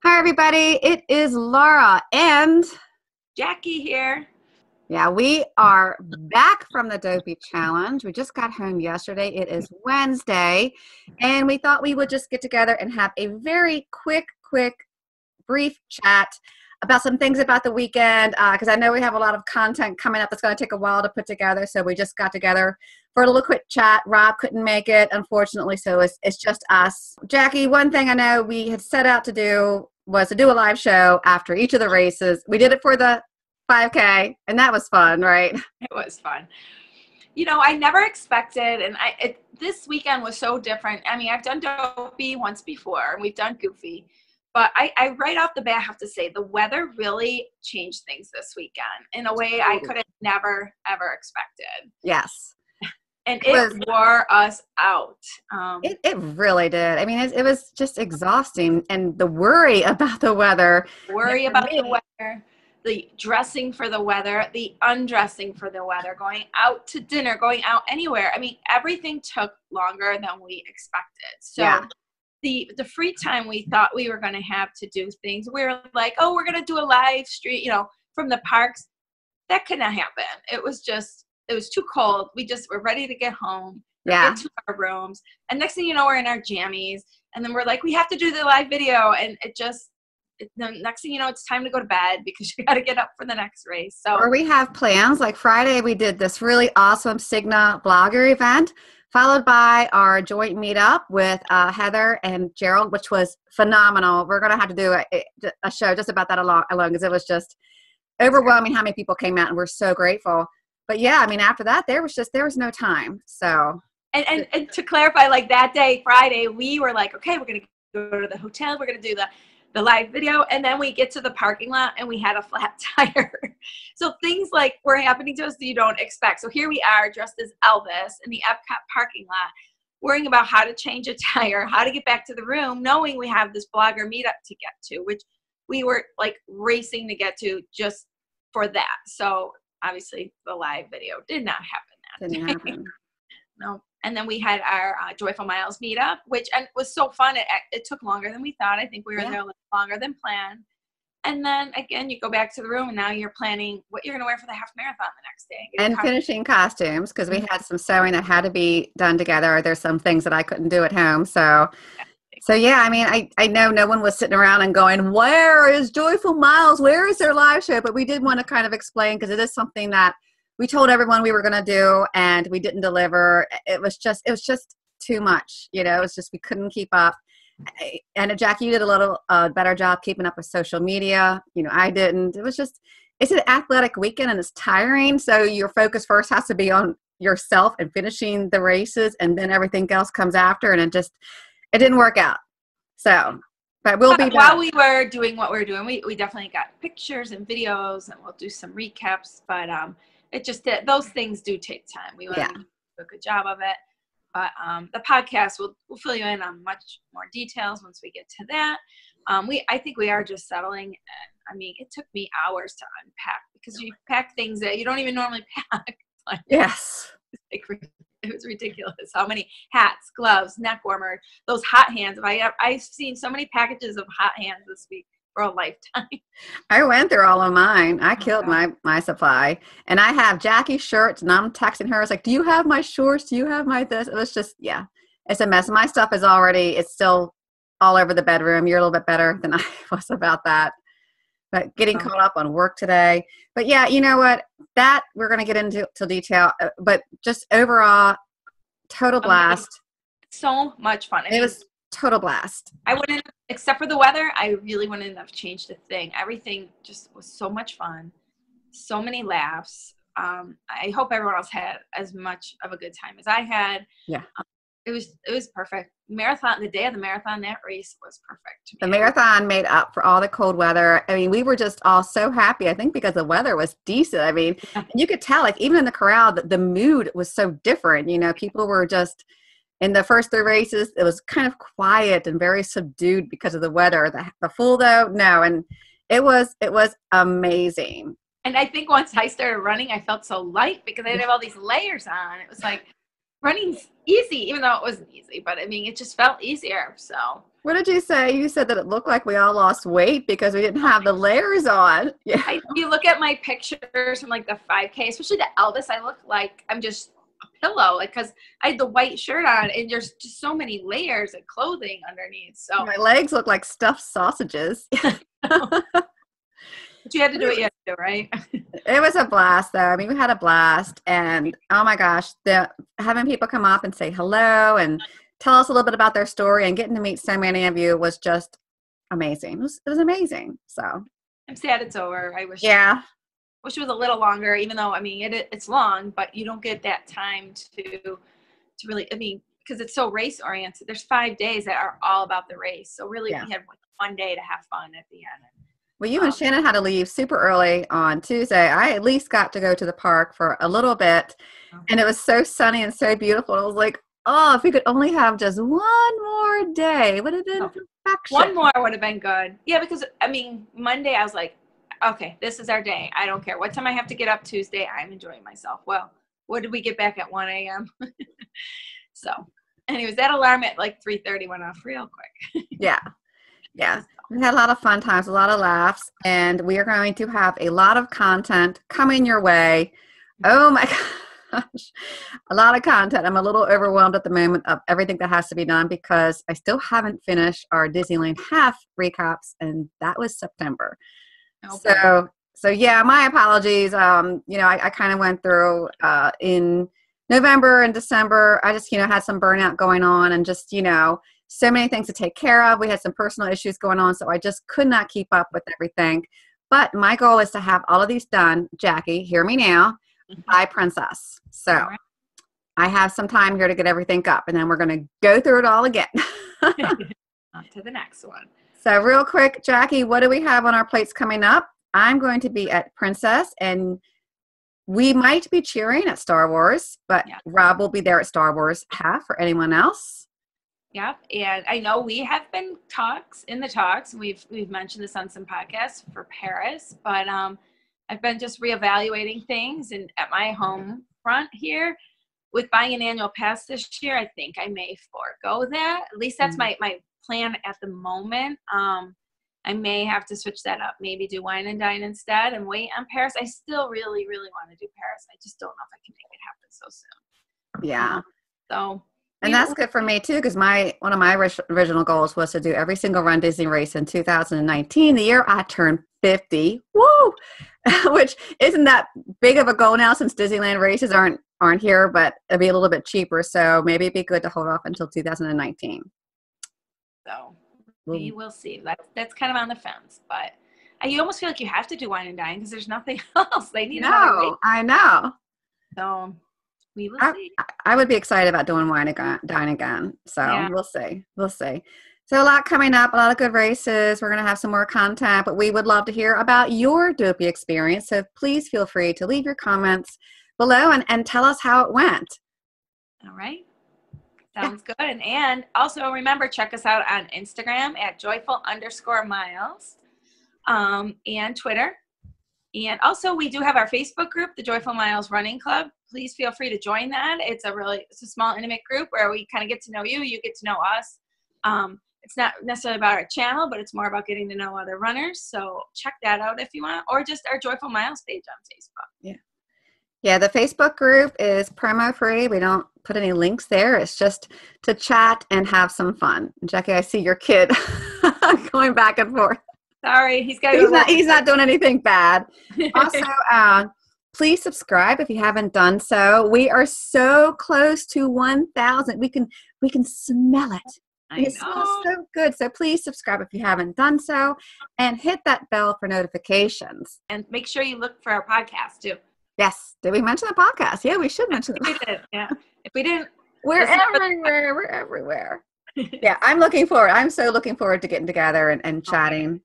Hi, everybody. It is Laura, and Jackie here. yeah, we are back from the Dopey Challenge. We just got home yesterday. It is Wednesday, and we thought we would just get together and have a very quick, brief chat about some things about the weekend, because I know we have a lot of content coming up that's going to take a while to put together. So we just got together for a little quick chat. Rob couldn't make it, unfortunately, so it's just us. Jackie, one thing I know we had set out to do was to do a live show after each of the races. We did it for the 5K, and that was fun, right? It was fun. I never expected, and this weekend was so different. I mean, I've done Dopey once before, and we've done Goofy, but I right off the bat have to say the weather really changed things this weekend in a way I could have never, ever expected. Yes. And it wore us out. It really did. I mean, it was just exhausting, and the worry about the weather. Worry about the weather. The dressing for the weather, the undressing for the weather, going out to dinner, going out anywhere. I mean, everything took longer than we expected. So Yeah. the free time we thought we were going to have to do things, we were like, oh, we're going to do a live stream, from the parks. That could not happen. It was too cold. We just were ready to get home, get to our rooms. And next thing you know, we're in our jammies. And then we're like, we have to do the live video. And the next thing you know, it's time to go to bed because you got to get up for the next race. So, or we have plans. Like Friday, we did this really awesome Cigna blogger event, followed by our joint meetup with Heather and Gerald, which was phenomenal. We're going to have to do a show just about that alone because it was just overwhelming how many people came out, and we're so grateful. But yeah, I mean, after that, there was no time. So, and to clarify, like that day, Friday, we were like, okay, we're going to go to the hotel. We're going to do the live video, and then we get to the parking lot and we had a flat tire. So things like were happening to us that you don't expect. So here we are dressed as Elvis in the Epcot parking lot, worrying about how to change a tire, how to get back to the room, knowing we have this blogger meetup to get to, which we were like racing to get to just for that. So obviously the live video did not happen that day. No. And then we had our Joyful Miles meetup, which was so fun. It took longer than we thought. I think we were there a little longer than planned. And then, again, you go back to the room, and now you're planning what you're going to wear for the half marathon the next day. And finishing costumes, because we had some sewing that had to be done together. There's some things that I couldn't do at home. So yeah, I mean, I know no one was sitting around and going, where is Joyful Miles? Where is their live show? But we did want to kind of explain, because it is something that we told everyone we were going to do, and we didn't deliver. It was just too much. It was just, we couldn't keep up. And Jackie, you did a little better job keeping up with social media. I didn't. It's an athletic weekend, and it's tiring. So your focus first has to be on yourself and finishing the races, and then everything else comes after. And it didn't work out. So, but we'll be back. While we were doing what we were doing, we definitely got pictures and videos, and we'll do some recaps. But it just did. Those things do take time. We want to do a good job of it. But the podcast will fill you in on much more details once we get to that. I think we are just settling. I mean, it took me hours to unpack because you pack things that you don't even normally pack. Yes. It was ridiculous. How many hats, gloves, neck warmers, those hot hands. I've seen so many packages of hot hands this week for a lifetime. I went through all of mine. I killed my supply, and I have Jackie's shirts, and I'm texting her. It's like, do you have my shorts? Do you have my this? It was just, it's a mess. My stuff it's still all over the bedroom. You're a little bit better than I was about that, but getting caught up on work today. But yeah, you know what? That we're going to get into detail, but just overall, total blast. So much fun. It was total blast. I wouldn't, except for the weather, I really wouldn't have changed a thing. Everything just was so much fun. So many laughs. I hope everyone else had as much of a good time as I had. Yeah. It was perfect. Marathon, the day of the marathon, that race was perfect. The marathon made up for all the cold weather. I mean, we were just all so happy, I think, because the weather was decent. I mean, you could tell, like, even in the crowd, the mood was so different. People were just, in the first 3 races, it was kind of quiet and very subdued because of the weather. The full, though, no. And it was amazing. And I think once I started running, I felt so light because I didn't have all these layers on. It was like, running's easy, even though it wasn't easy. But, I mean, it just felt easier. So What did you say? You said that it looked like we all lost weight because we didn't have the layers on. Yeah. You look at my pictures from like the 5K, especially the Elvis, I look like I'm just a pillow, like, because I had the white shirt on and there's just so many layers of clothing underneath. So my legs look like stuffed sausages. But you had to do what you had to do, right? It was a blast, though. I mean, we had a blast, and oh my gosh, having people come up and say hello and tell us a little bit about their story and getting to meet so many of you was just amazing. It was amazing. So I'm sad it's over. Wish it was a little longer, even though, I mean, it's long, but you don't get that time to really, I mean, because it's so race oriented. There's 5 days that are all about the race. So really we had one day to have fun at the end. Well, you and Shannon had to leave super early on Tuesday. I at least got to go to the park for a little bit, and it was so sunny and so beautiful. And I was like, oh, if we could only have just one more day, it would have been perfection. One more would have been good. Yeah, because, I mean, Monday I was like, okay, this is our day. I don't care what time I have to get up Tuesday. I'm enjoying myself. Well, what did we get back at 1 a.m.? So, anyways, that alarm at like 3:30 went off real quick. Yeah. We had a lot of fun times, a lot of laughs, and we are going to have a lot of content coming your way. Oh my gosh, a lot of content. I'm a little overwhelmed at the moment of everything that has to be done because I still haven't finished our Disneyland half recaps, and that was September. Okay. So yeah, my apologies. I kind of went through in November and December. I just, had some burnout going on and just, so many things to take care of. We had some personal issues going on, so I just could not keep up with everything. But my goal is to have all of these done, Jackie, hear me now, by Princess. So I have some time here to get everything up, and then we're going to go through it all again. On to the next one. So real quick, Jackie, what do we have on our plates coming up? I'm going to be at Princess, and we might be cheering at Star Wars, but Rob will be there at Star Wars half for anyone else. Yep, and I know we have been in the talks. We've mentioned this on some podcasts for Paris, but I've been just reevaluating things, and at my home front here, with buying an annual pass this year, I think I may forego that. At least that's my plan at the moment. I may have to switch that up. Maybe do wine and dine instead and wait on Paris. I still really, really want to do Paris. I just don't know if I can make it happen so soon. Yeah. And that's good for me too, because one of my original goals was to do every single Run Disney race in 2019, the year I turned 50. Woo! Which isn't that big of a goal now since Disneyland races aren't here, but it'll be a little bit cheaper. So maybe it'd be good to hold off until 2019. So we will see. That's kind of on the fence, but you almost feel like you have to do wine and dine because there's nothing else. They need another race. I know. So we will see. I would be excited about doing wine and dine again. So we'll see. So a lot coming up, a lot of good races. We're going to have some more content, but we would love to hear about your Dopey experience. So please feel free to leave your comments below and tell us how it went. All right. Sounds good. And also remember, check us out on Instagram at joyful_miles and Twitter. And also we do have our Facebook group, the Joyful Miles Running Club. Please feel free to join that. It's a small, intimate group where we kind of get to know you. You get to know us. It's not necessarily about our channel, but it's more about getting to know other runners. So check that out if you want, or just our Joyful Miles page on Facebook. Yeah, the Facebook group is promo free. We don't put any links there. It's just to chat and have some fun. Jackie, I see your kid going back and forth. Sorry, he's not doing anything bad. Also, please subscribe if you haven't done so. We are so close to 1,000. We can smell it. It smells so good. So please subscribe if you haven't done so, and hit that bell for notifications. And make sure you look for our podcast too. Yes. Did we mention the podcast? Yeah, we should mention the podcast. We did. Yeah. If we didn't, we're everywhere. We're everywhere. Yeah, I'm so looking forward to getting together and chatting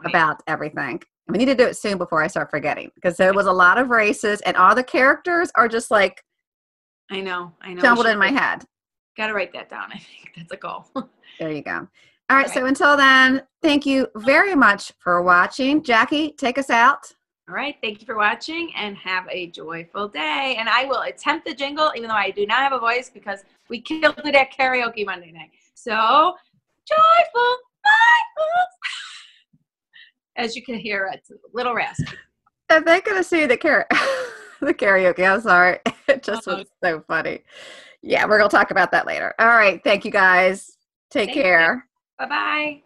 about everything. We need to do it soon before I start forgetting, because there was a lot of races and all the characters are just like, I know, jumbled in my head. Got to write that down. I think that's a goal. There you go. All right. So until then, thank you very much for watching. Jackie, take us out. All right. Thank you for watching, and have a joyful day. And I will attempt the jingle, even though I do not have a voice, because we killed it at karaoke Monday night. So joyful miles. As you can hear, it's a little raspy. Are they going to see the the karaoke? I'm sorry. It just was so funny. Yeah, we're going to talk about that later. All right. Thank you guys. Take care. Bye-bye.